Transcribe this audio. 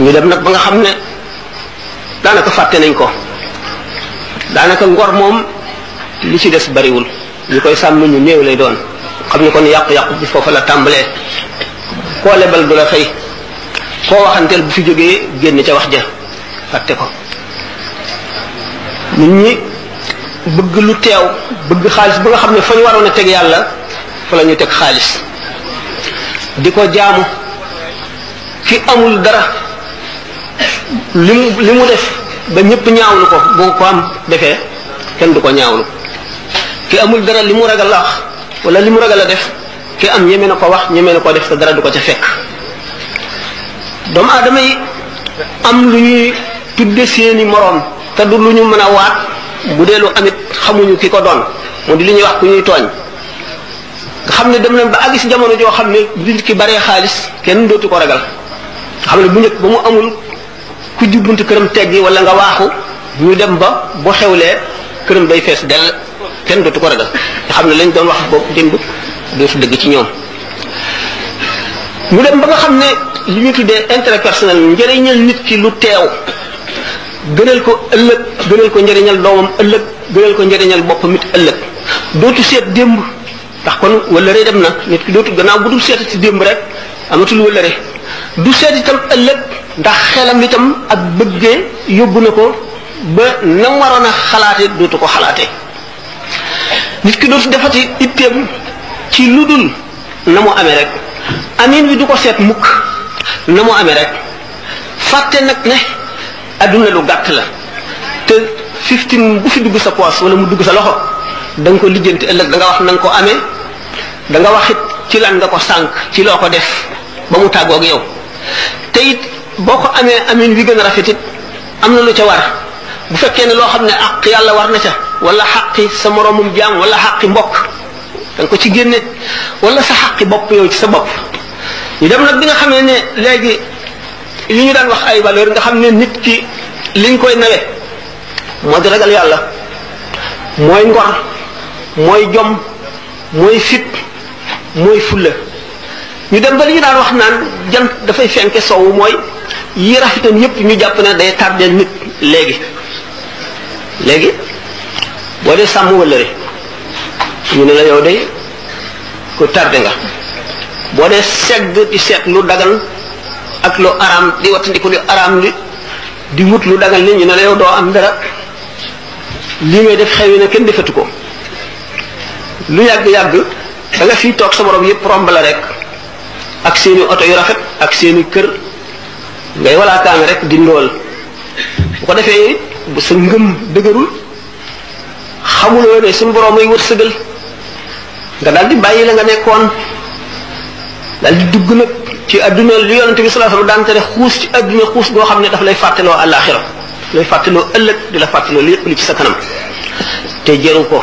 ñu dem nag ba nga xam ne daanaka fàtte nañ ko daanaka ngor moom li ci des bariwul ñu koy sàmm ñu néew lay doon xam ne kon yàqu-yàqu bi foofa la tàmbalee koo lebal du la fay koo waxanteel bu fi jógee génn ca wax ja fàtte ko nit ñi bëgg lu teew bëgg xaalis ba nga xam ne fa ñu waroon a teg yàlla fa la ñu teg xaalis di ko jaamu ki amul dara li mu def ba ñëpp ñaawlu ko boo ko am defee kenn du ko ñaawlu ki amul dara li mu ragal la wax wala li mu ragal a def ki am ñeme na ko wax ñeme na ko def te dara du ko ca fekk doomu aadama yi am lu ñuy tudde seeni moroom te du lu ñu mën a waat bu dee lu amit xamuñu ki ko doon moo di li ñuy wax ku ñuy tooñ nga xam ne dem nañ ba àgg si jamono joo xam ne nit ki baree xaalis kenn dootu ko ragal nga xam ne bu njëkk ba mu amul ku jubbunti këram teggi wala nga waaxu ñu dem ba boo xewlee këram day fees dell kenn dootu ko ragal nga xam ne lañ doon wax boobu démb dootu dëgg ci ñoom ñu dem ba nga xam ne li ñu tuddee intérêt personnel njëriñal nit ki lu teew gënal ko ëllëg gënal ko njëriñal doomam ëllëg gënal ko njëriñal boppam it ëllëg dootu seet démb ndax kon wëllëre dem na nit ki dootu gannaaw bu dul seet ci démb rek amatul wëllëre du seet itam ëllëg ndax xelam itam ak bëggee yóbbu na ko ba na mu waroon a xalaate dootu ko xalaate nit ki dootu defati itteem ci lu dul na mu amee rek amin wi du ko seet mukk na mu amee rek fàtte nag ne adduna lu gàtt la te 15 bu fi dugg sa poos wala mu dugg sa loxo da nga ko lijjanti ëllëg da nga wax na nga ko amee da nga wax it ci lan nga ko sànq ci loo ko def ba mu tàggoog yow te it boo ko amee amin wi gën a rafet it am na lu ca war bu fekkee ne loo xam ne àq yàlla war na ca wala xaqi sa moroomum jaam wala xaqi mbokk da nga ko ci génne wala sa xaqi bopp yow ci sa bopp ñu dem nag bi nga xam ne léegi li ñu daan wax ay valeur nga xam ne nit ki liñ koy nawe moo di ragal yàlla mooy ngor mooy jom mooy fit mooy fulla ñu dem ba li ñu daan wax naan jant dafay fenke soowu mooy yi rafetam yépp ñu jàpp ne day tardeel nit léegi boo dee sàmm wëllëre ñu ne la yow day ko tardé nga boo dee segg di seet lu dagan ak lu araam di wattandiku lu araam li di wut lu dagan li ñu ne la yow doo am dara li ngay def xewi na kenn defatu ko lu yàgg-yàgg da nga fii toog sa borom yëpp romb la rek ak seeni oto yu rafet ak seeni kër ngay walaakaane rek di ndool bu ko defee bu sa ngëm dëgërul xamuloo ne suñu borom ay wërsëgal nga daal di bàyyi la nga nekkoon daal di dugg nag ci adduna li yonente bi sallallahu alayhi wasallam daan tere xuus ci adduna xuus goo xam ne daf lay fàttaloo àllaaxira lay fàttaloo ëllëg di la fàttaloo lépp li ci sa kanam te jëru ko